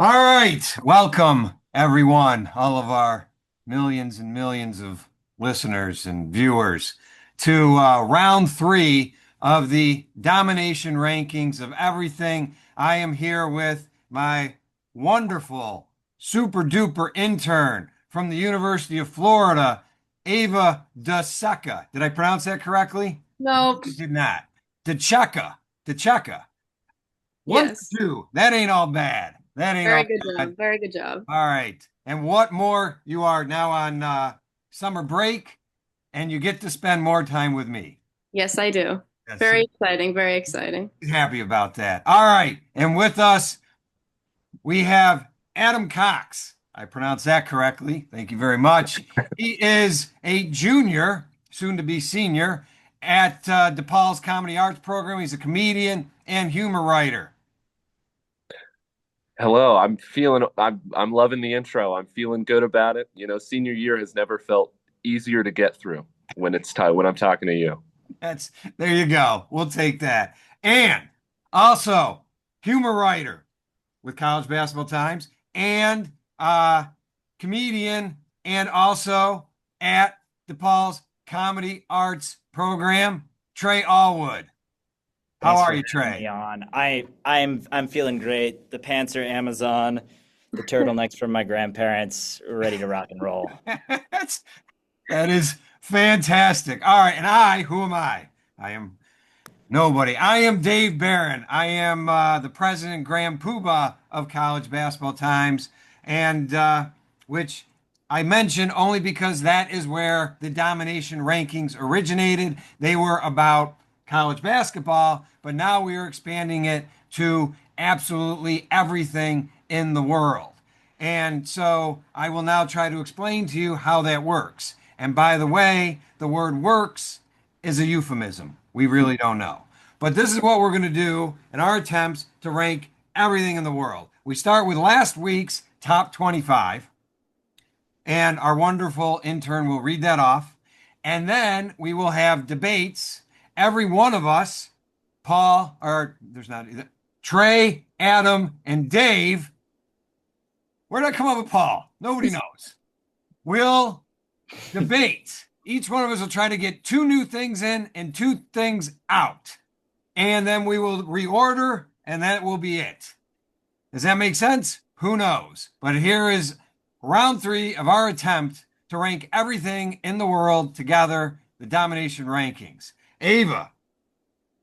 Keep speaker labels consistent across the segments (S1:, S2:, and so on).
S1: All right. Welcome, everyone, all of our millions and millions of listeners and viewers, to round three of the domination rankings of everything. I am here with my wonderful, super duper intern from the University of Florida, Ava DeSecca. Did I pronounce that correctly?
S2: Nope.
S1: I did not. DeCecca. DeCecca. One for
S2: Yes.
S1: two. That ain't all bad. That ain't
S2: Very
S1: all
S2: good
S1: bad.
S2: job. Very good job.
S1: All right. And what more? You are now on summer break and you get to spend more time with me.
S2: Yes, I do.
S1: Yes,
S2: Very exciting. Very exciting.
S1: happy about that. All right. And with us, we have Adam Cox. I pronounced that correctly. Thank you very much. He is a junior, soon to be senior, at DePaul's Comedy Arts Program. He's a comedian and humor writer.
S3: Hello, I'm loving the intro. I'm feeling good about it. Senior year has never felt easier to get through when I'm talking to you.
S1: That's there you go. We'll take that. And also humor writer with College Basketball Times and comedian and also at DePaul's Comedy Arts Program, Trey Allwood. How
S4: Thanks
S1: are
S4: for
S1: you,
S4: having me
S1: Trey?
S4: on. I'm feeling great. The pants are Amazon, the turtlenecks from my grandparents, ready to rock and roll.
S1: That's that is fantastic. All right, and who am I? I am nobody. I am Dave Barron. I am the president Grand Poobah of College Basketball Times, and which I mention only because that is where the domination rankings originated. They were about college basketball, but now we are expanding it to absolutely everything in the world. And so I will now try to explain to you how that works. And by the way, the word works is a euphemism. We really don't know. But this is what we're going to do in our attempts to rank everything in the world. We start with last week's top 25, and our wonderful intern will read that off. And then we will have debates. Every one of us, Paul, or there's not Trey, Adam, and Dave. Where did I come up with Paul? Nobody knows. We'll debate. Each one of us will try to get two new things in and two things out. And then we will reorder, and that will be it. Does that make sense? Who knows? But here is round three of our attempt to rank everything in the world together, the domination rankings. Ava,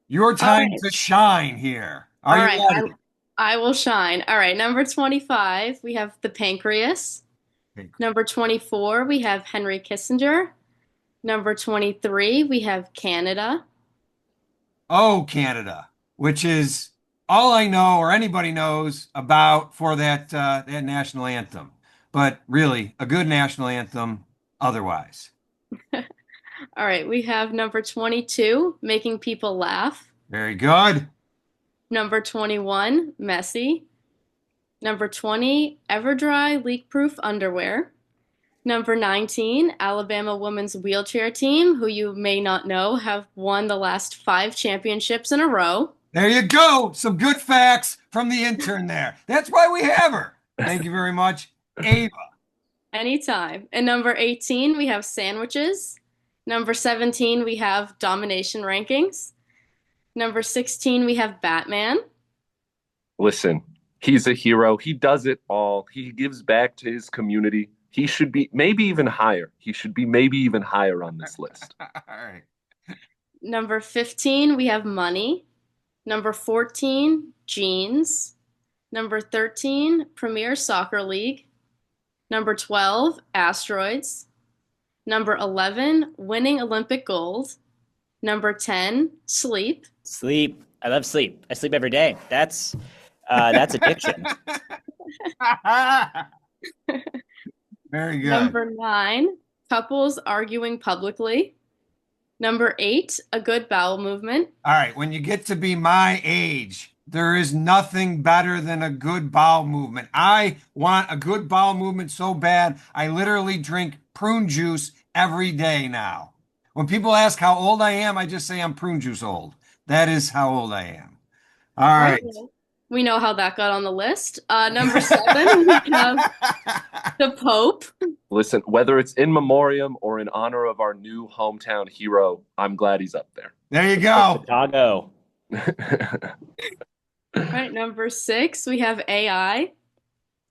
S1: your
S2: All
S1: time
S2: right.
S1: to shine here. Are
S2: All
S1: you
S2: right.
S1: ready?
S2: I will shine. All right. Number 25, we have the pancreas.
S1: Okay.
S2: Number 24, we have Henry Kissinger. Number 23, we have Canada.
S1: Oh, Canada, which is all I know or anybody knows about for that national anthem. But really, a good national anthem otherwise.
S2: All right. We have number 22, making people laugh.
S1: Very good.
S2: Number 21, messy. Number 20, Everdry leak-proof underwear. Number 19, Alabama women's wheelchair team, who you may not know, have won the last 5 championships in a row.
S1: There you go. Some good facts from the intern there. That's why we have her. Thank you very much, Ava.
S2: Anytime. And number 18, we have sandwiches. Number 17, we have domination rankings. Number 16, we have Batman.
S3: Listen, he's a hero. He does it all. He gives back to his community. He should be maybe even higher. He should be maybe even higher on this list.
S1: All right.
S2: Number 15, we have money. Number 14, jeans. Number 13, Premier Soccer League. Number 12, asteroids. Number 11, winning Olympic gold. Number 10, sleep.
S4: Sleep. I love sleep. I sleep every day. That's addiction.
S1: Very good.
S2: Number 9, couples arguing publicly. Number 8, a good bowel movement.
S1: All right. When you get to be my age, there is nothing better than a good bowel movement. I want a good bowel movement so bad, I literally drink prune juice every day now. When people ask how old I am, I just say I'm prune juice old. That is how old I am. All right.
S2: Okay. We know how that got on the list. Number 7, we have the Pope.
S3: Listen, whether it's in memoriam or in honor of our new hometown hero, I'm glad he's up there.
S1: There you go.
S4: Chicago.
S2: All right, number 6, we have AI.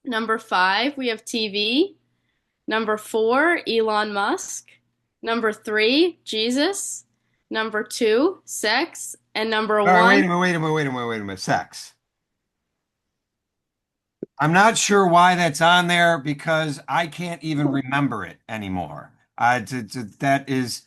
S2: Number 5, we have TV. Number 4, Elon Musk. Number 3, Jesus. Number 2, sex. And number
S1: All
S2: 1,
S1: right, wait a minute. Sex. I'm not sure why that's on there because I can't even remember it anymore. That is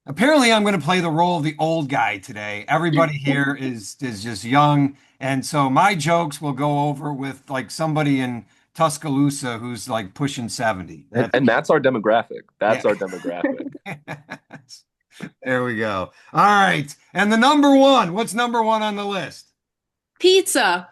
S1: apparently I'm going to play the role of the old guy today. Everybody here is just young, and so my jokes will go over with like somebody in Tuscaloosa who's like pushing 70.
S3: And that's our demographic. That's
S1: Yeah.
S3: our demographic.
S1: There we go. All right. And the number one, what's number one on the list?
S2: pizza.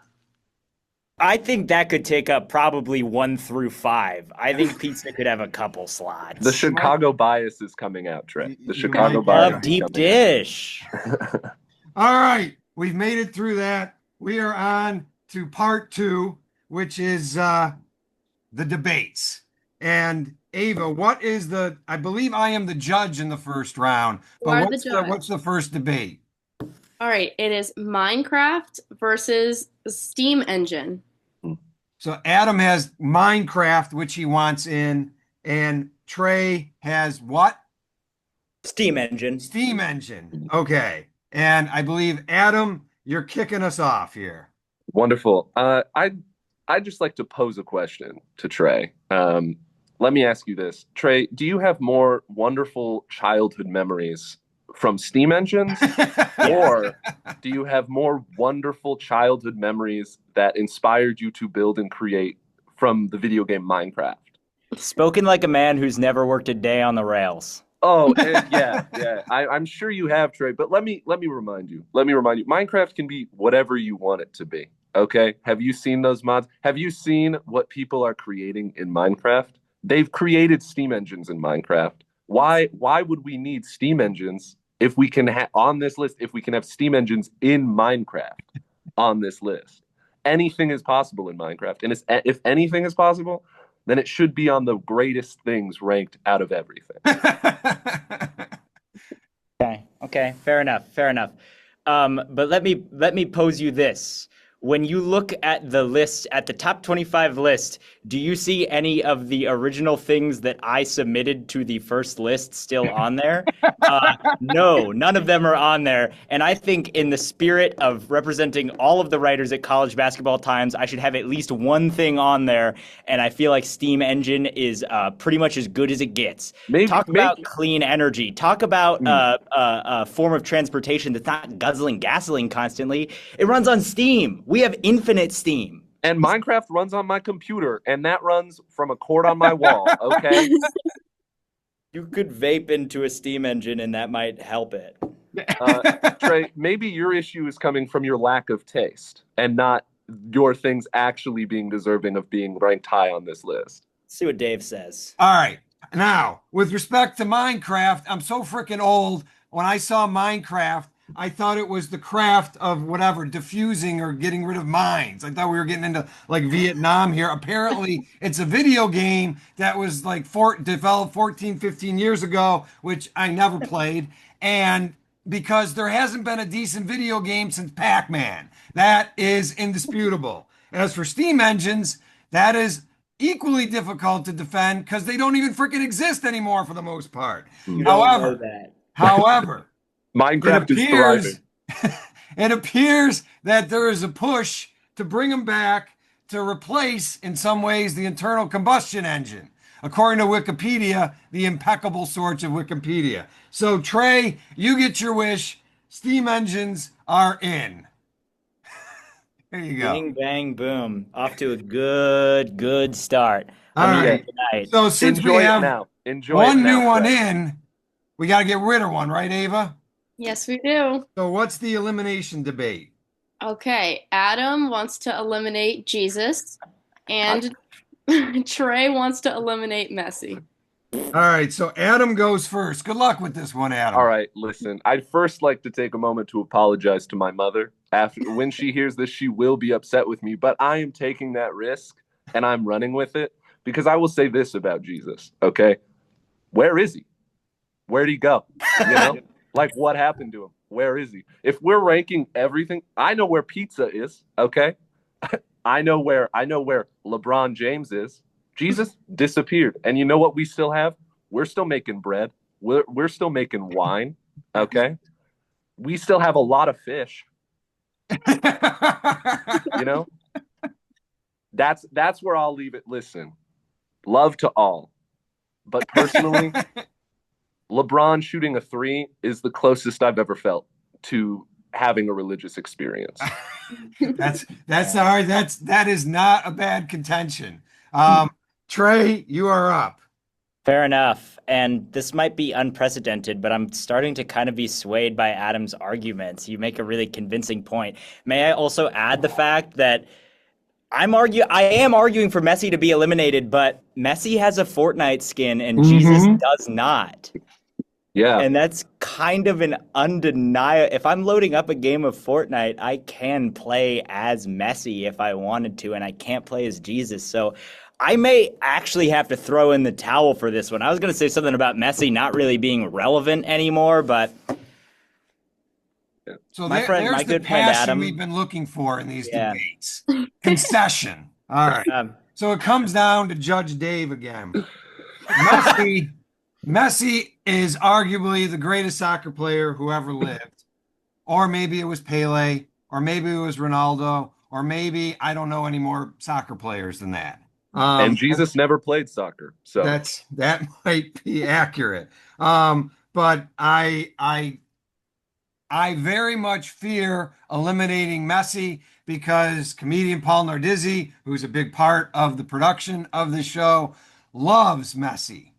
S4: I think that could take up probably 1 through 5. I think pizza could have a couple slots.
S3: The Chicago bias is coming out, Trey. The
S1: You
S3: Chicago
S1: might
S3: bias.
S4: Love
S3: is
S4: deep
S3: coming
S4: dish.
S1: All right. We've made it through that. We are on to part 2, which is the debates. And Ava, I believe I am the judge in the first round,
S2: You are
S1: but
S2: the judge.
S1: what's the first debate?
S2: All right, it is Minecraft versus Steam Engine.
S1: So Adam has Minecraft, which he wants in, and Trey has what?
S4: Steam engine.
S1: Steam Engine. Okay. And I believe Adam, you're kicking us off here.
S3: Wonderful. I'd just like to pose a question to Trey. Let me ask you this. Trey, do you have more wonderful childhood memories from steam engines, or do you have more wonderful childhood memories that inspired you to build and create from the video game Minecraft?
S4: Spoken like a man who's never worked a day on the rails.
S3: Oh, yeah. I'm sure you have, Trey, but let me remind you. Minecraft can be whatever you want it to be. Okay? Have you seen those mods? Have you seen what people are creating in Minecraft? They've created steam engines in Minecraft. Why would we need steam engines if we can on this list, if we can have steam engines in Minecraft on this list? Anything is possible in Minecraft. And if anything is possible, then it should be on the greatest things ranked out of everything.
S4: Okay, fair enough. But let me pose you this. When you look at the list, at the top 25 list, do you see any of the original things that I submitted to the first list still on there? No, none of them are on there. And I think in the spirit of representing all of the writers at College Basketball Times, I should have at least one thing on there. And I feel like Steam Engine is pretty much as good as it gets. Talk about clean energy. Talk about a form of transportation that's not guzzling gasoline constantly. It runs on Steam. We have infinite Steam.
S3: And Minecraft runs on my computer, and that runs from a cord on my wall, okay?
S4: You could vape into a Steam engine, and that might help it.
S3: Trey, maybe your issue is coming from your lack of taste and not your things actually being deserving of being ranked high on this list.
S4: Let's see what Dave says.
S1: All right. Now, with respect to Minecraft, I'm so freaking old. When I saw Minecraft, I thought it was the craft of whatever, diffusing or getting rid of mines. I thought we were getting into like Vietnam here. Apparently, it's a video game that was like developed 14, 15 years ago, which I never played. And because there hasn't been a decent video game since Pac-Man. That is indisputable. As for Steam engines, that is equally difficult to defend because they don't even freaking exist anymore for the most part.
S4: You don't know that.
S1: However,
S3: Minecraft is thriving.
S1: It appears that there is a push to bring them back to replace, in some ways, the internal combustion engine. According to Wikipedia, the impeccable source of Wikipedia. So, Trey, you get your wish. Steam engines are in. There you go.
S4: Bing, bang, boom. Off to a good start.
S1: All right.
S4: Tonight.
S1: So, since
S3: Enjoy
S1: we have
S3: it now. Enjoy
S1: one
S3: it now,
S1: new one
S3: Trey.
S1: in, we got to get rid of one, right, Ava?
S2: Yes, we do.
S1: So, what's the elimination debate?
S2: Okay, Adam wants to eliminate Jesus, and Trey wants to eliminate Messi.
S1: All right, so Adam goes first. Good luck with this one,
S3: All
S1: Adam.
S3: right, listen. I'd first like to take a moment to apologize to my mother. After when she hears this, she will be upset with me, but I am taking that risk and I'm running with it because I will say this about Jesus, okay? Where is he? Where'd he go? You know? Like what happened to him? Where is he? If we're ranking everything, I know where pizza is, okay? I know where LeBron James is. Jesus disappeared. And you know what we still have? We're still making bread. We're still making wine, okay? We still have a lot of fish, you know? That's where I'll leave it. Listen, love to all. But personally, LeBron shooting a three is the closest I've ever felt to having a religious experience.
S1: That is not a bad contention. Trey, you are up.
S4: Fair enough. And this might be unprecedented, but I'm starting to kind of be swayed by Adam's arguments. You make a really convincing point. May I also add the fact that I am arguing for Messi to be eliminated, but Messi has a Fortnite skin and Jesus does not.
S3: Yeah.
S4: And that's kind of an undeniable. If I'm loading up a game of Fortnite, I can play as Messi if I wanted to, and I can't play as Jesus. So I may actually have to throw in the towel for this one. I was going to say something about Messi not really being relevant anymore, but
S1: So
S4: my
S1: there's the
S4: good friend
S1: passion
S4: Adam.
S1: we've been looking for in these
S4: Yeah.
S1: debates. Concession. All right. So it comes down to Judge Dave again. Messi, Messi is arguably the greatest soccer player who ever lived. Or maybe it was Pele, or maybe it was Ronaldo, or maybe I don't know any more soccer players than that.
S3: And Jesus never played soccer. So
S1: That might be accurate. But I very much fear eliminating Messi because comedian Paul Nardizzi, who's a big part of the production of the show, loves Messi.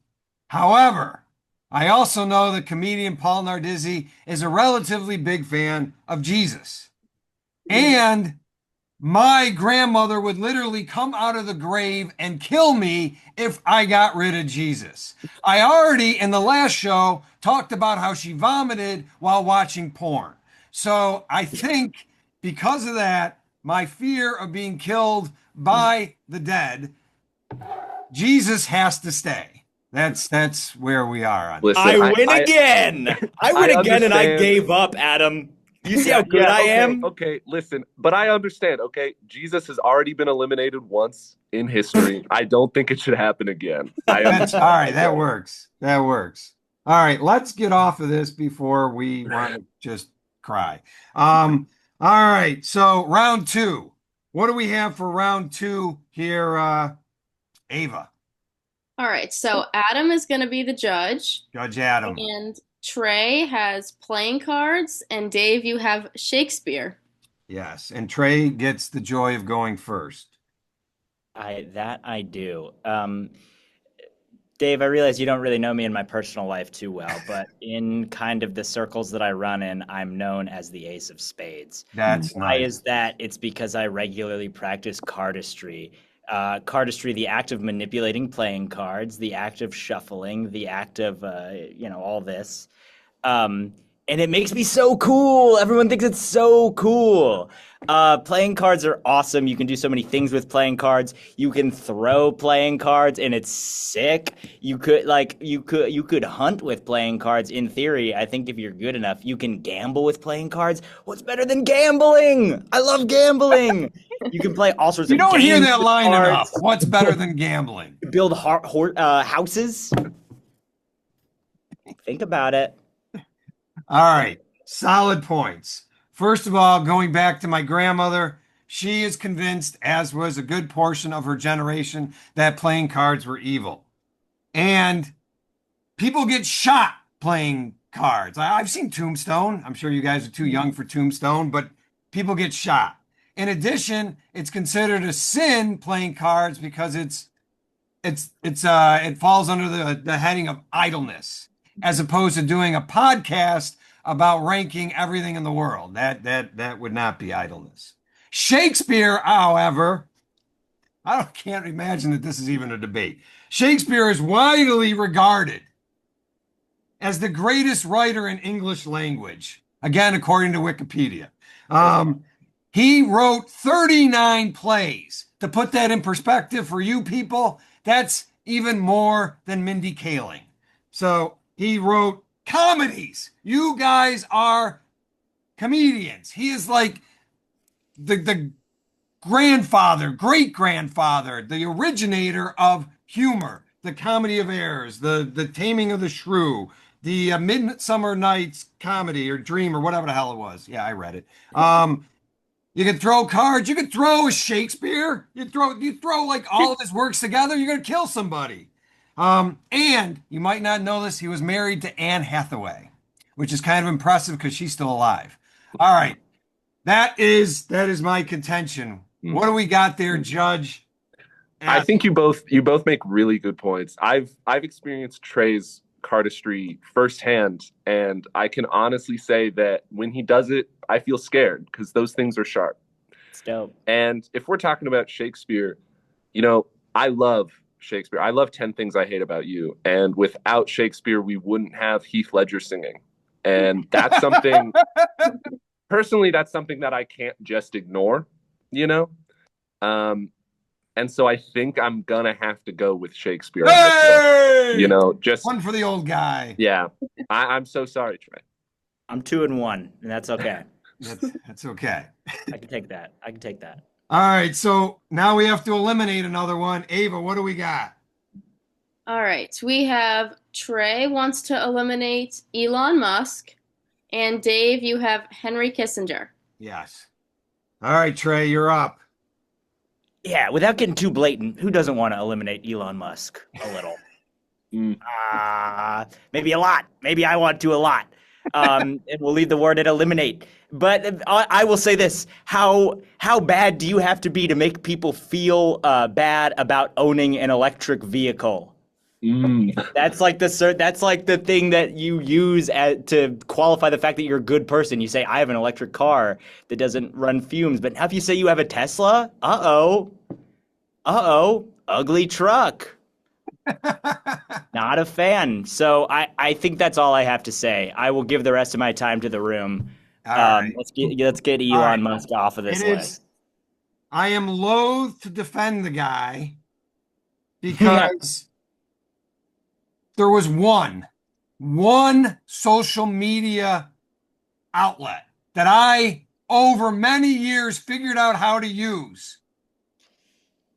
S1: However, I also know that comedian Paul Nardizzi is a relatively big fan of Jesus. And my grandmother would literally come out of the grave and kill me if I got rid of Jesus. I already, in the last show, talked about how she vomited while watching porn. So I think because of that, my fear of being killed by the dead, Jesus has to stay. That's where we are on.
S3: listen,
S4: I win again. I win
S3: I
S4: again, and I
S3: understand.
S4: gave up, Adam. You see how good
S3: Yeah,
S4: I
S3: okay,
S4: am?
S3: okay, listen, but I understand, okay? Jesus has already been eliminated once in history. I don't think it should happen again. I
S1: That's all
S3: understand.
S1: right. That works. That works. All right, let's get off of this before we want to just cry. All right, so round two. What do we have for round two here, Ava?
S2: All right, so Adam is going to be the judge,
S1: Judge Adam.
S2: and Trey has playing cards, and Dave, you have Shakespeare.
S1: Yes, and Trey gets the joy of going first.
S4: I do. Dave, I realize you don't really know me in my personal life too well, but in kind of the circles that I run in, I'm known as the Ace of Spades.
S1: That's
S4: Why
S1: nice.
S4: is that? It's because I regularly practice cardistry. Cardistry, the act of manipulating playing cards, the act of shuffling, the act of, all this. And it makes me so cool. Everyone thinks it's so cool. Playing cards are awesome. You can do so many things with playing cards. You can throw playing cards, and it's sick. You could hunt with playing cards. In theory, I think if you're good enough, you can gamble with playing cards. What's better than gambling? I love gambling. You can play all sorts
S1: You
S4: of
S1: don't hear
S4: games
S1: that
S4: with
S1: line
S4: cards.
S1: enough. What's better than gambling?
S4: Build houses. Think about it.
S1: All right, solid points. First of all, going back to my grandmother, she is convinced, as was a good portion of her generation, that playing cards were evil. And people get shot playing cards. I've seen Tombstone. I'm sure you guys are too young for Tombstone, but people get shot. In addition, it's considered a sin playing cards because it falls under the heading of idleness, as opposed to doing a podcast about ranking everything in the world. That would not be idleness. Shakespeare, however, Can't imagine that this is even a debate. Shakespeare is widely regarded as the greatest writer in English language. Again, according to Wikipedia. He wrote 39 plays. To put that in perspective for you people, that's even more than Mindy Kaling. So he wrote comedies. You guys are comedians. He is like the grandfather, great grandfather, the originator of humor, the Comedy of Errors, the Taming of the Shrew, the Midsummer Night's Comedy or Dream or whatever the hell it was. Yeah, I read it. You can throw cards. You can throw a Shakespeare. You throw like all of his works together. You're gonna kill somebody. And you might not know this. He was married to Anne Hathaway, which is kind of impressive because she's still alive. All right, that is my contention. What do we got there, Judge?
S3: I think you both make really good points. I've experienced Trey's cardistry firsthand, and I can honestly say that when he does it, I feel scared because those things are sharp.
S4: It's dope.
S3: And if we're talking about Shakespeare, I love Shakespeare. I love 10 Things I Hate About You. And without Shakespeare, we wouldn't have Heath Ledger singing. And that's something, personally, that's something that I can't just ignore, you know? And so I think I'm gonna have to go with Shakespeare on this one. Just
S1: one for the old guy.
S3: Yeah. I'm so sorry, Trey.
S4: I'm 2-1, and that's okay.
S1: That's okay.
S4: I can take that. I can take that.
S1: All right, so now we have to eliminate another one. Ava, what do we got?
S2: All right, we have Trey wants to eliminate Elon Musk, and Dave, you have Henry Kissinger.
S1: Yes. All right, Trey, you're up.
S4: Yeah, without getting too blatant, who doesn't want to eliminate Elon Musk a little? Maybe a lot. Maybe I want to a lot. And we'll leave the word at eliminate. But I will say this: how bad do you have to be to make people feel bad about owning an electric vehicle? That's like the thing that you use to qualify the fact that you're a good person. You say, I have an electric car that doesn't run fumes. But now if you say you have a Tesla, ugly truck. Not a fan. So I think that's all I have to say. I will give the rest of my time to the room.
S1: Right.
S4: Let's get Elon Musk off of this list.
S1: I am loath to defend the guy because there was one social media outlet that I, over many years, figured out how to use.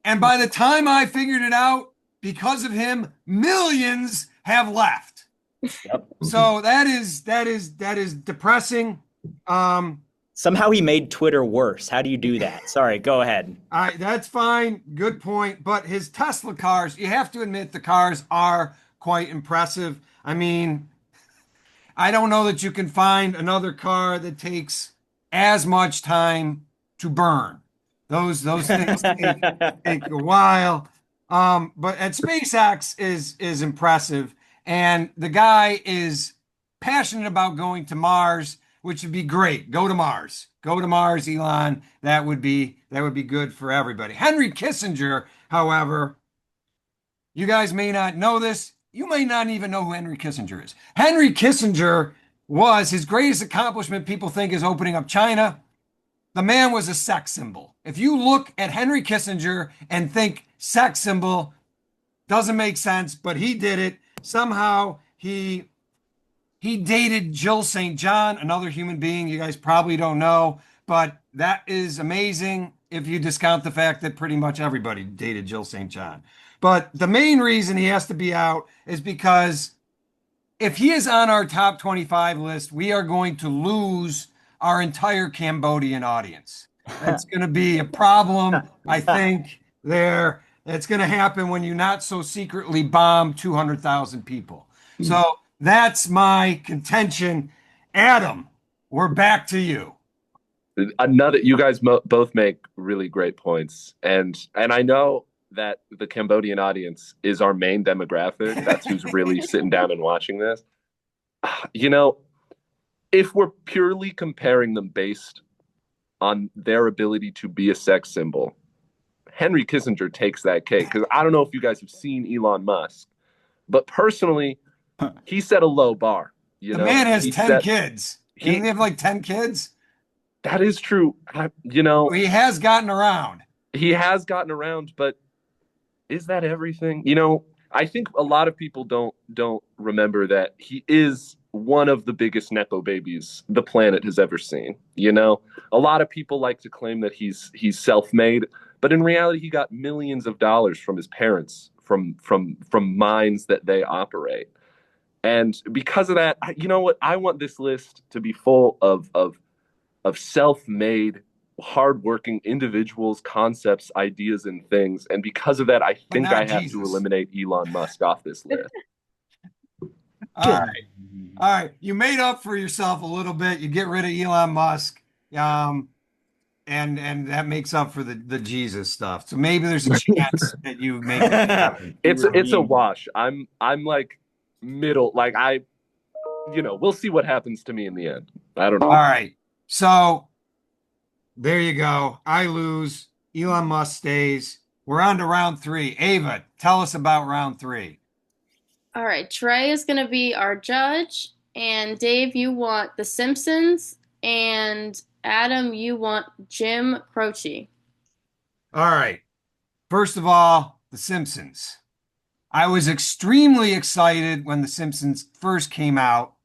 S1: And by the time I figured it out, because of him, millions have left.
S4: Yep.
S1: So that is depressing.
S4: Somehow he made Twitter worse. How do you do that? Sorry, go ahead.
S1: That's fine. Good point. But his Tesla cars, you have to admit the cars are quite impressive. I mean, I don't know that you can find another car that takes as much time to burn. Those things take a while. But at SpaceX is impressive, and the guy is passionate about going to Mars, which would be great. Go to Mars, Elon. That would be good for everybody. Henry Kissinger, however, you guys may not know this. You may not even know who Henry Kissinger is. Henry Kissinger was his greatest accomplishment. People think is opening up China. The man was a sex symbol. If you look at Henry Kissinger and think sex symbol, doesn't make sense, but he did it. Somehow he dated Jill St. John, another human being you guys probably don't know, but that is amazing if you discount the fact that pretty much everybody dated Jill St. John. But the main reason he has to be out is because if he is on our top 25 list, we are going to lose our entire Cambodian audience. That's going to be a problem, I think, there. It's going to happen when you not so secretly bomb 200,000 people. So that's my contention. Adam, we're back to you.
S3: You guys both make really great points. And I know that the Cambodian audience is our main demographic. That's who's really sitting down and watching this. If we're purely comparing them based on their ability to be a sex symbol, Henry Kissinger takes that cake, because I don't know if you guys have seen Elon Musk, but personally, he set a low bar.
S1: The man has 10
S3: set,
S1: kids. Doesn't he have like 10 kids?
S3: That is true.
S1: He has gotten around.
S3: He has gotten around, but is that everything? I think a lot of people don't remember that he is one of the biggest nepo babies the planet has ever seen. A lot of people like to claim that he's self-made, but in reality, he got millions of dollars from his parents from mines that they operate. And because of that, you know what? I want this list to be full of self-made, hardworking individuals, concepts, ideas, and things. And because of that, I think I have to eliminate Elon Musk off this list.
S1: All right. You made up for yourself a little bit. You get rid of Elon Musk, and that makes up for the Jesus stuff. So maybe there's a chance that you make it happen.
S3: It's a wash. I'm like middle. Like we'll see what happens to me in the end. I don't know.
S1: All right. So there you go. I lose. Elon Musk stays. We're on to round 3. Ava, tell us about round 3.
S2: All right, Trey is going to be our judge, and Dave, you want The Simpsons, and Adam, you want Jim Croce.
S1: All right. First of all, The Simpsons. I was extremely excited when The Simpsons first came out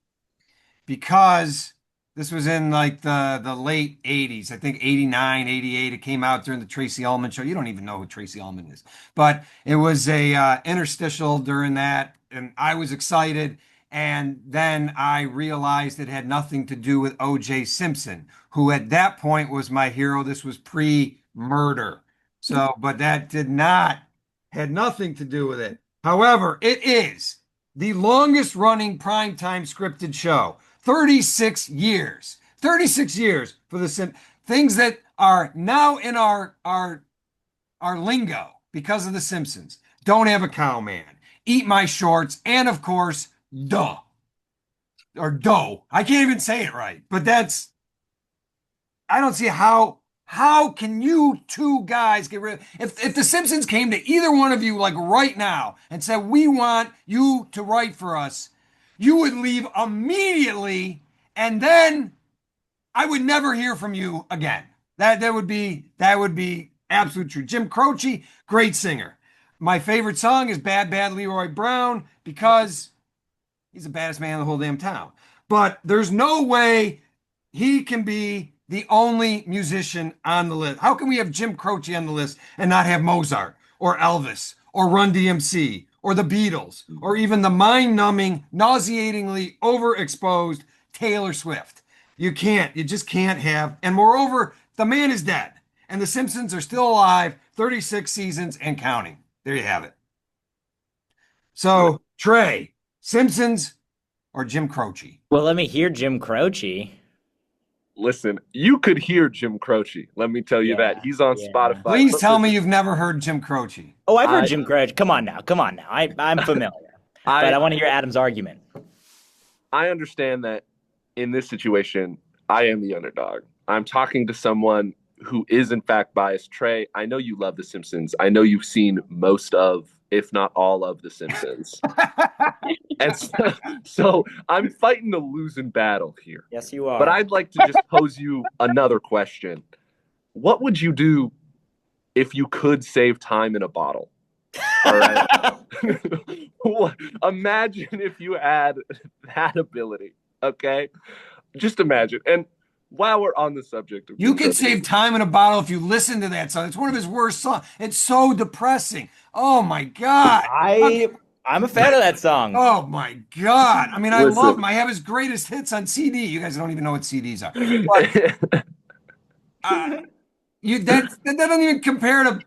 S1: because this was in like the late 80s. I think 89, 88. It came out during the Tracy Ullman show. You don't even know who Tracy Ullman is. But it was a interstitial during that, and I was excited. And then I realized it had nothing to do with O.J. Simpson, who at that point was my hero. This was pre-murder. So, but that had nothing to do with it. However, it is the longest running primetime scripted show. 36 years. 36 years for the things that are now in our lingo because of the Simpsons. Don't have a cow man. Eat my shorts, and of course, duh. Or dough. I can't even say it right. But I don't see how can you two guys get rid of if the Simpsons came to either one of you like right now and said, we want you to write for us, you would leave immediately, and then I would never hear from you again. That would be absolute true. Jim Croce, great singer. My favorite song is Bad Bad Leroy Brown because he's the baddest man in the whole damn town. But there's no way he can be the only musician on the list. How can we have Jim Croce on the list and not have Mozart or Elvis or Run DMC or the Beatles, or even the mind-numbing, nauseatingly overexposed Taylor Swift? You just can't have. And moreover, the man is dead. And the Simpsons are still alive, 36 seasons and counting. There you have it. So, Trey, Simpsons or Jim Croce?
S4: Well, let me hear Jim Croce.
S3: Listen, you could hear Jim Croce. Let me tell you that. He's on Spotify.
S1: Please tell me you've never heard Jim Croce.
S4: Oh, I've heard Jim Croce. Come on now. I'm familiar. But I want to hear Adam's argument.
S3: I understand that in this situation, I am the underdog. I'm talking to someone who is in fact biased. Trey, I know you love The Simpsons. I know you've seen most of, if not all of, The Simpsons. And so I'm fighting a losing battle here.
S4: Yes, you are.
S3: But I'd like to just pose you another question. What would you do if you could save time in a bottle? All right. Imagine if you had that ability. Okay. Just imagine. And while we're on the subject of
S1: you can save time in a bottle if you listen to that song. It's one of his worst songs. It's so depressing. Oh my God.
S4: I'm a fan of that song.
S1: Oh my God. I mean, I love him. I have his greatest hits on CD. You guys don't even know what CDs are. But, that doesn't even compare to,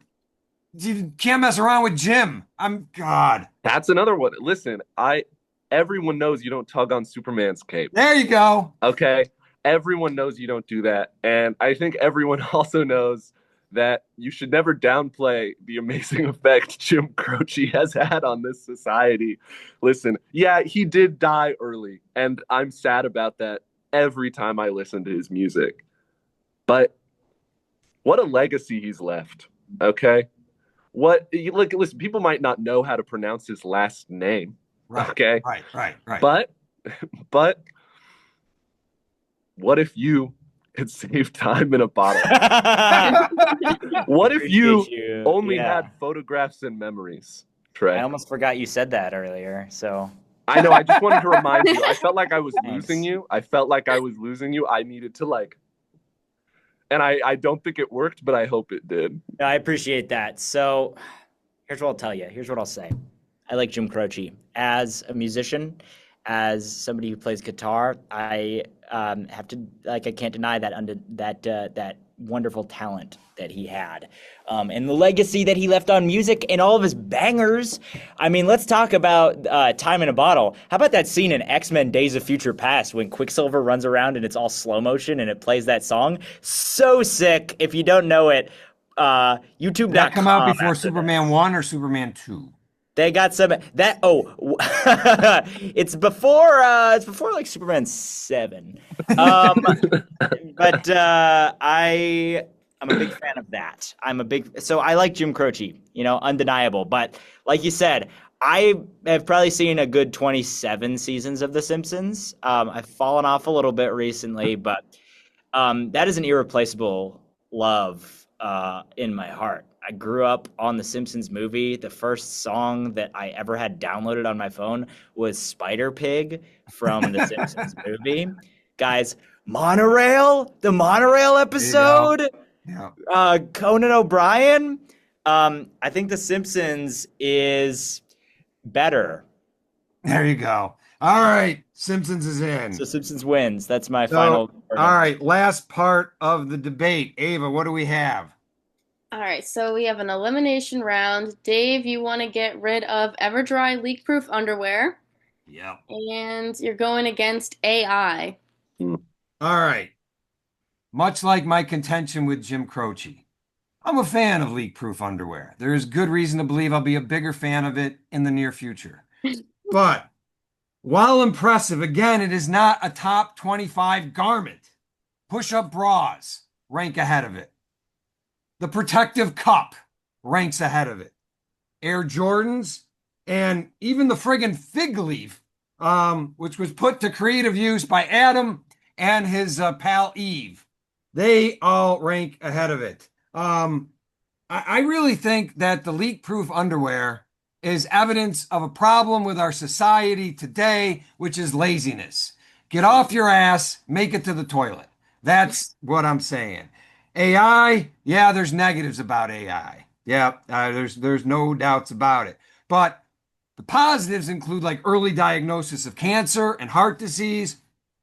S1: you can't mess around with Jim. God.
S3: That's another one. Listen, everyone knows you don't tug on Superman's cape.
S1: There you go.
S3: Okay. Everyone knows you don't do that. And I think everyone also knows that you should never downplay the amazing effect Jim Croce has had on this society. Listen, yeah, he did die early, and I'm sad about that every time I listen to his music. But what a legacy he's left. Okay. What you look listen, people might not know how to pronounce his last name.
S1: Right,
S3: Okay.
S1: right.
S3: But but what if you could save time in a bottle? What if
S4: Appreciate
S3: you
S4: you.
S3: only
S4: Yeah.
S3: had photographs and memories,
S4: I
S3: Trey?
S4: almost forgot you said that earlier. So
S3: I know, I just wanted to remind you. I felt like I was losing
S4: thanks.
S3: you. I needed to like, and I don't think it worked, but I hope it did.
S4: No, I appreciate that. So here's what I'll tell you. Here's what I'll say. I like Jim Croce as a musician, as somebody who plays guitar. I have to like I can't deny that wonderful talent that he had, and the legacy that he left on music and all of his bangers. I mean, let's talk about "Time in a Bottle." How about that scene in X-Men: Days of Future Past when Quicksilver runs around and it's all slow motion and it plays that song? So sick. If you don't know it,
S1: Did that come out
S4: YouTube.com
S1: before
S4: after
S1: Superman
S4: this.
S1: 1 or Superman 2?
S4: They got some that it's before like Superman 7. Um but I'm a big fan of that. So I like Jim Croce, undeniable. But like you said, I have probably seen a good 27 seasons of The Simpsons. I've fallen off a little bit recently, but that is an irreplaceable love in my heart. I grew up on the Simpsons movie. The first song that I ever had downloaded on my phone was Spider Pig from the Simpsons movie. Guys, the monorail
S1: There you go.
S4: episode,
S1: Yeah.
S4: Conan O'Brien. I think The Simpsons is better.
S1: There you go. All right. Simpsons is
S4: So
S1: in.
S4: Simpsons wins. That's my
S1: So,
S4: final
S1: all
S4: verdict.
S1: right. Last part of the debate. Ava, what do we have?
S2: All right, so we have an elimination round. Dave, you want to get rid of EverDry leak-proof underwear,
S1: Yep.
S2: and you're going against AI.
S3: Hmm.
S1: All right. Much like my contention with Jim Croce, I'm a fan of leak-proof underwear. There is good reason to believe I'll be a bigger fan of it in the near future. But while impressive, again, it is not a top 25 garment. Push-up bras rank ahead of it. The protective cup ranks ahead of it. Air Jordans and even the friggin' fig leaf, which was put to creative use by Adam and his pal Eve. They all rank ahead of it. I really think that the leak-proof underwear is evidence of a problem with our society today, which is laziness. Get off your ass, make it to the toilet. That's what I'm saying. AI, yeah, there's negatives about AI. Yeah, there's no doubts about it. But the positives include like early diagnosis of cancer and heart disease.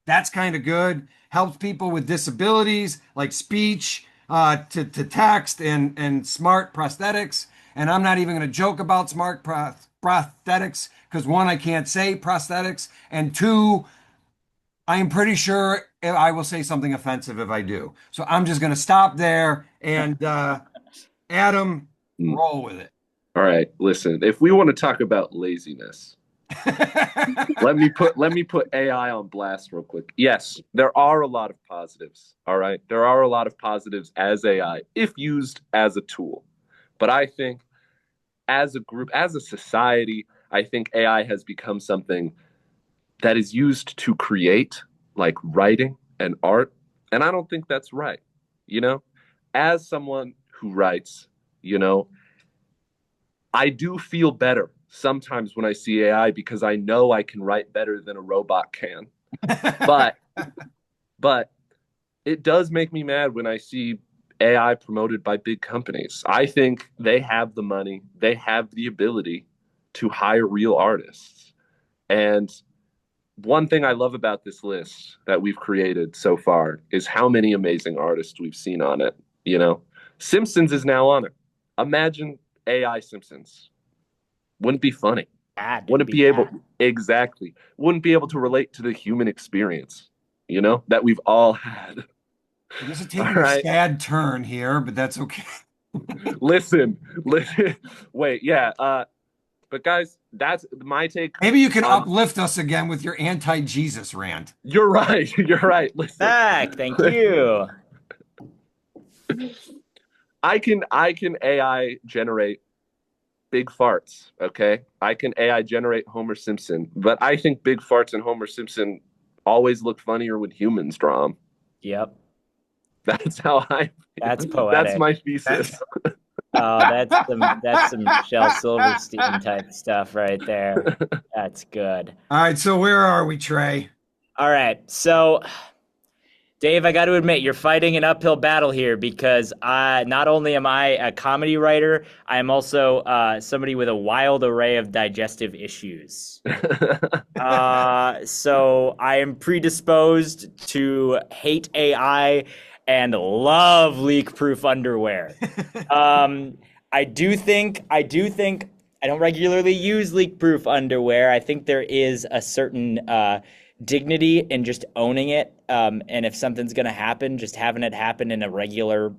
S1: That's kind of good. Helps people with disabilities like speech, to text and smart prosthetics. And I'm not even going to joke about smart prosthetics because one, I can't say prosthetics, and two, I am pretty sure I will say something offensive if I do. So I'm just going to stop there and Adam,
S3: Hmm.
S1: roll with it.
S3: All right, listen. If we want to talk about laziness, let me put AI on blast real quick. Yes, there are a lot of positives. All right, there are a lot of positives as AI if used as a tool. But I think as a group, as a society, I think AI has become something that is used to create like writing and art, and I don't think that's right. You know, as someone who writes, you know, I do feel better sometimes when I see AI because I know I can write better than a robot can. But but it does make me mad when I see AI promoted by big companies. I think they have the money, they have the ability to hire real artists. And one thing I love about this list that we've created so far is how many amazing artists we've seen on it. You know, Simpsons is now on it. Imagine AI Simpsons. Wouldn't be funny.
S4: Bad.
S3: Wouldn't
S4: Be
S3: be able,
S4: bad.
S3: exactly. Wouldn't be able to relate to the human experience, you know, that we've all had.
S1: This is
S3: All
S1: taking a
S3: right.
S1: sad turn here, but that's okay.
S3: Listen. Wait, yeah. But guys, that's my take
S1: Maybe you can
S3: on.
S1: uplift us again with your anti-Jesus rant.
S3: You're right. You're right. Listen.
S4: Back. Thank you.
S3: I can AI generate big farts. Okay, I can AI generate Homer Simpson, but I think big farts and Homer Simpson always look funnier when humans draw them.
S4: Yep.
S3: That's how I.
S4: That's
S3: That's
S4: poetic.
S3: my
S1: That's
S3: thesis.
S4: Oh, that's some Shel Silverstein type stuff right there. That's good.
S1: all right. So where are we, Trey?
S4: All right. So, Dave, I got to admit, you're fighting an uphill battle here because not only am I a comedy writer, I am also somebody with a wild array of digestive issues. So I am predisposed to hate AI and love leak-proof underwear. Um, I do think I don't regularly use leak-proof underwear. I think there is a certain dignity in just owning it. And if something's gonna happen, just having it happen in a regular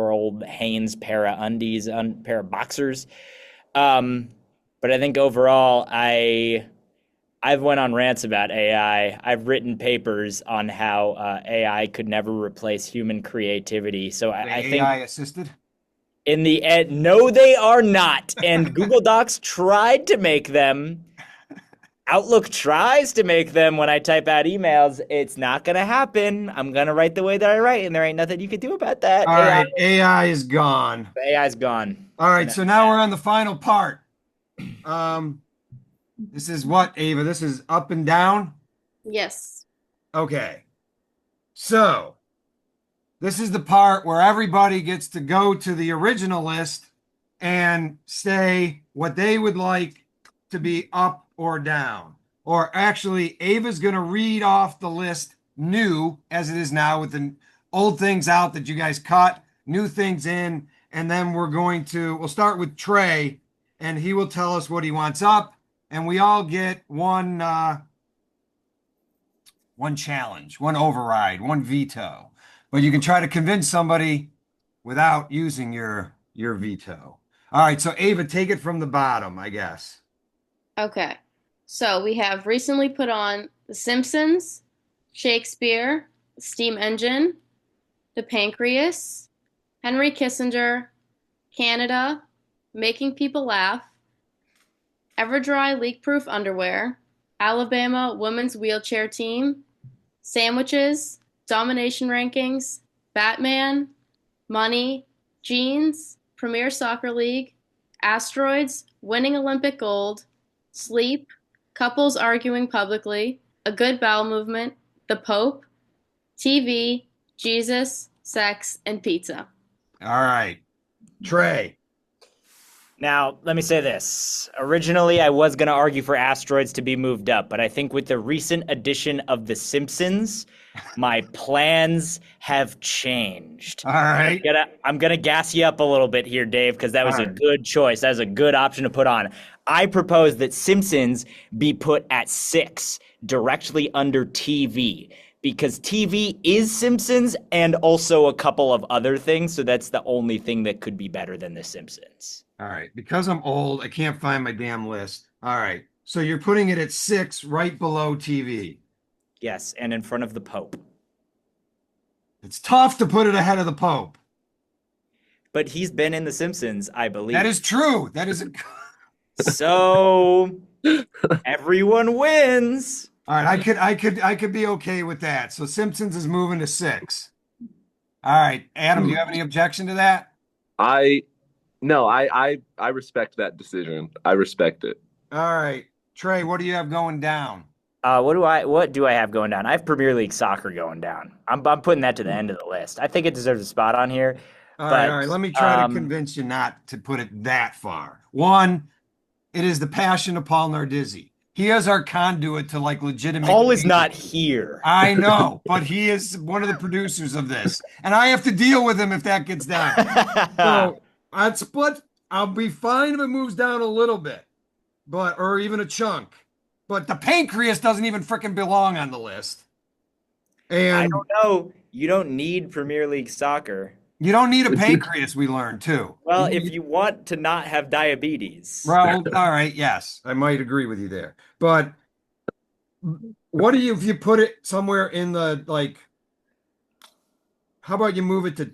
S4: old Hanes pair of undies, pair of boxers. Um, but I think overall, I've went on rants about AI. I've written papers on how AI could never replace human creativity. So I think
S1: AI assisted.
S4: in the end, no, they are not. And Google Docs tried to make them. Outlook tries to make them when I type out emails. It's not going to happen. I'm going to write the way that I write, and there ain't nothing you can do about that.
S1: All right, AI is gone.
S4: AI's gone.
S1: All right, so now we're on the final part. This is what, Ava? This is up and down?
S2: Yes.
S1: Okay. So, this is the part where everybody gets to go to the original list and say what they would like to be up or down. Or actually, Ava's going to read off the list new as it is now with the old things out that you guys cut, new things in, and then we'll start with Trey, and he will tell us what he wants up, and we all get one challenge, one override, one veto. But you can try to convince somebody without using your veto. All right, so Ava, take it from the bottom, I guess.
S2: Okay. So we have recently put on The Simpsons, Shakespeare, The Steam Engine, The Pancreas, Henry Kissinger, Canada, Making People Laugh, Everdry Leak-Proof Underwear, Alabama Women's Wheelchair Team, Sandwiches, Domination Rankings, Batman, Money, Jeans, Premier Soccer League, Asteroids, Winning Olympic Gold, Sleep, Couples Arguing Publicly, A Good Bowel Movement, The Pope, TV, Jesus, Sex, and Pizza.
S1: All right, Trey.
S4: Now, let me say this. Originally, I was going to argue for Asteroids to be moved up, but I think with the recent addition of The Simpsons, my plans have changed.
S1: All right.
S4: I'm gonna gas you up a little bit here, Dave, because that was a good choice. That was a good option to put on. I propose that Simpsons be put at 6, directly under TV, because TV is Simpsons and also a couple of other things. So that's the only thing that could be better than The Simpsons.
S1: All right. Because I'm old, I can't find my damn list. All right. So you're putting it at 6, right below TV.
S4: Yes, and in front of the Pope.
S1: It's tough to put it ahead of the Pope.
S4: But he's been in The Simpsons, I believe.
S1: That is true. That is
S4: So everyone wins.
S1: All right, I could be okay with that. So Simpsons is moving to 6. All right, Adam, do you have any objection to that?
S3: No, I respect that decision. I respect it.
S1: All right, Trey, what do you have going down?
S4: What do I have going down? I have Premier League soccer going down. I'm putting that to the end of the list. I think it deserves a spot on here.
S1: All right. Let me try to convince you not to put it that far. One, it is the passion of Paul Nardizzi. He is our conduit to like legitimate.
S4: Paul is not here.
S1: I know, but he is one of the producers of this, and I have to deal with him if that gets down. So I'd split. I'll be fine if it moves down a little bit, or even a chunk. But the pancreas doesn't even freaking belong on the list. And
S4: I don't know. You don't need Premier League soccer.
S1: You don't need a pancreas, we learned too.
S4: Well, if you want to not have diabetes.
S1: Well, all right, yes. I might agree with you there. But what do you, if you put it somewhere in the, like, how about you move it to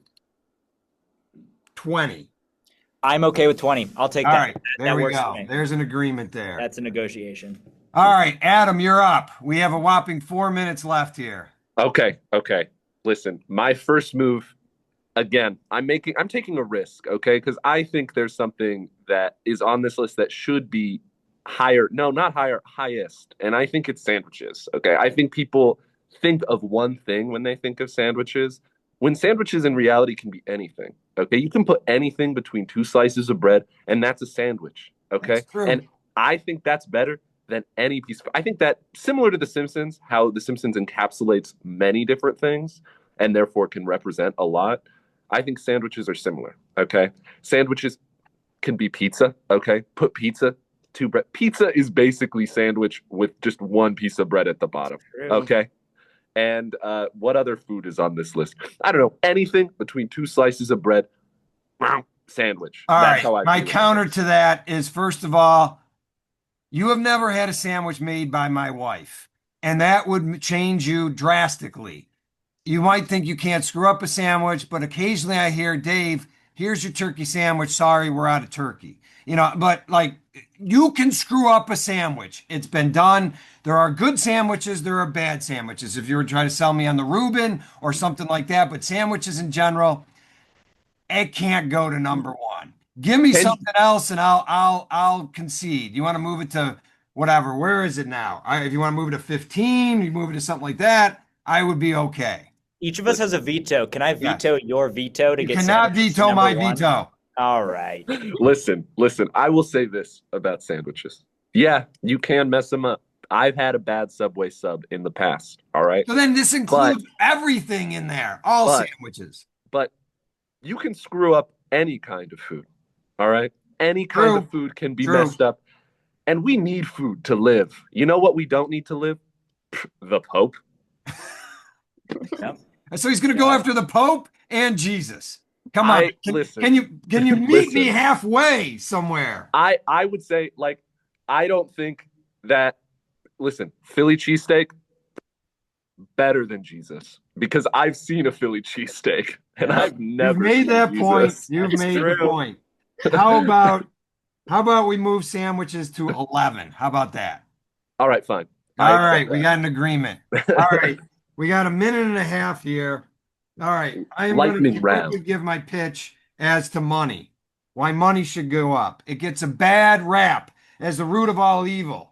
S1: 20.
S4: I'm okay with 20. I'll take
S1: All
S4: that.
S1: right, there
S4: That
S1: we
S4: works for
S1: go.
S4: me.
S1: There's an agreement there.
S4: That's a negotiation.
S1: All right, Adam, you're up. We have a whopping 4 minutes left here.
S3: Okay, okay. Listen, my first move, again, I'm taking a risk, okay? Because I think there's something that is on this list that should be higher. No, not higher, highest. And I think it's sandwiches. Okay. I think people think of one thing when they think of sandwiches, when sandwiches in reality can be anything. Okay. You can put anything between two slices of bread, and that's a sandwich. Okay.
S1: That's true.
S3: And I think that's better than any piece of, I think that similar to The Simpsons, how The Simpsons encapsulates many different things and therefore can represent a lot. I think sandwiches are similar. Okay. Sandwiches can be pizza. Okay. Put pizza, two bread. Pizza is basically sandwich with just one piece of bread at the bottom.
S4: True.
S3: Okay. And what other food is on this list? I don't know. Anything between two slices of bread, sandwich.
S1: All
S3: That's
S1: right.
S3: how I
S1: My
S3: feel about
S1: counter
S3: this.
S1: to that is, first of all, you have never had a sandwich made by my wife, and that would change you drastically. You might think you can't screw up a sandwich, but occasionally I hear, Dave, here's your turkey sandwich. Sorry, we're out of turkey. But like you can screw up a sandwich. It's been done. There are good sandwiches, there are bad sandwiches. If you were trying to sell me on the Reuben or something like that, but sandwiches in general, it can't go to number one. Give me
S3: Can
S1: something else and I'll concede. You want to move it to whatever. Where is it now? If you want to move it to 15, you move it to something like that, I would be okay.
S4: Each of us has a veto. Can I
S1: Yes.
S4: veto your veto to
S1: You
S4: get
S1: cannot
S4: sandwiches to
S1: veto
S4: number
S1: my
S4: one?
S1: veto.
S4: All right.
S3: Listen. I will say this about sandwiches. Yeah, you can mess them up. I've had a bad Subway sub in the past. All right.
S1: So then this includes everything in there, all
S3: but
S1: sandwiches.
S3: but you can screw up any kind of food. All right. Any kind of food can be
S1: True.
S3: messed up. And we need food to live. You know what we don't need to live? The Pope.
S4: Yep.
S1: So he's going to go after the Pope and Jesus. Come on.
S3: Listen.
S1: Can you meet me
S3: Listen.
S1: halfway somewhere?
S3: I would say, like, I don't think that, listen, Philly cheesesteak, better than Jesus. Because I've seen a Philly cheesesteak and I've never
S1: You've made
S3: seen
S1: that
S3: Jesus.
S1: point. You've
S4: That's
S1: made the
S4: true.
S1: point. How about we move sandwiches to 11? How about that?
S3: All right, fine.
S1: All right, we got an agreement. All right, we got a minute and a half here. All right, I am going
S3: Lightning
S1: to
S3: round.
S1: quickly give my pitch as to money. Why money should go up. It gets a bad rap as the root of all evil,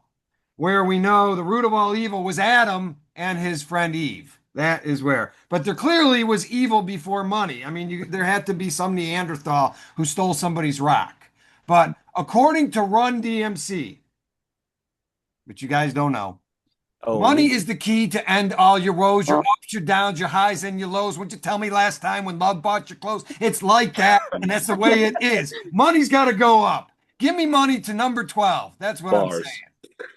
S1: where we know the root of all evil was Adam and his friend Eve. That is where. But there clearly was evil before money. I mean, there had to be some Neanderthal who stole somebody's rock. But according to Run DMC, which you guys don't know,
S4: Oh,
S1: money is the key to end all your woes, your ups, your downs, your highs, and your lows. What'd you tell me last time when love bought your clothes? It's like that, and that's the way it is. Money's got to go up. Give me money to number 12. That's what I'm
S3: Bars.
S1: saying.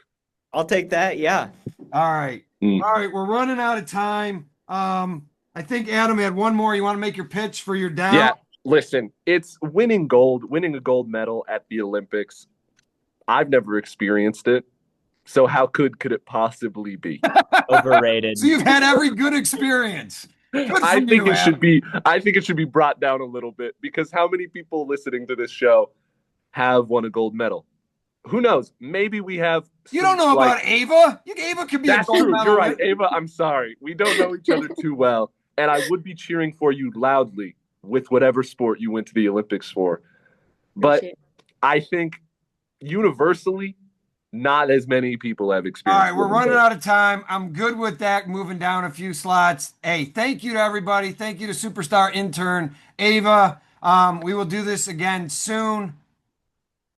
S4: I'll take that. Yeah.
S1: All right. All right, we're running out of time. I think Adam had one more. You want to make your pitch for your down?
S3: Yeah, listen, it's winning a gold medal at the Olympics. I've never experienced it. So how could it possibly be?
S4: Overrated.
S1: So you've had every good experience. Good
S3: I
S1: for
S3: think
S1: you,
S3: it should
S1: Adam.
S3: be brought down a little bit, because how many people listening to this show have won a gold medal? Who knows? Maybe we have.
S1: You don't know about Ava. Ava could be
S3: That's
S1: a gold
S3: true.
S1: medal
S3: You're right,
S1: winner.
S3: Ava. I'm sorry. We don't know each other too well, and I would be cheering for you loudly with whatever sport you went to the Olympics for. But
S2: Appreciate it.
S3: I think universally, not as many people have
S1: All
S3: experienced.
S1: right, we're running out of time. I'm good with that, moving down a few slots. Hey, thank you to everybody. Thank you to superstar intern Ava. We will do this again soon.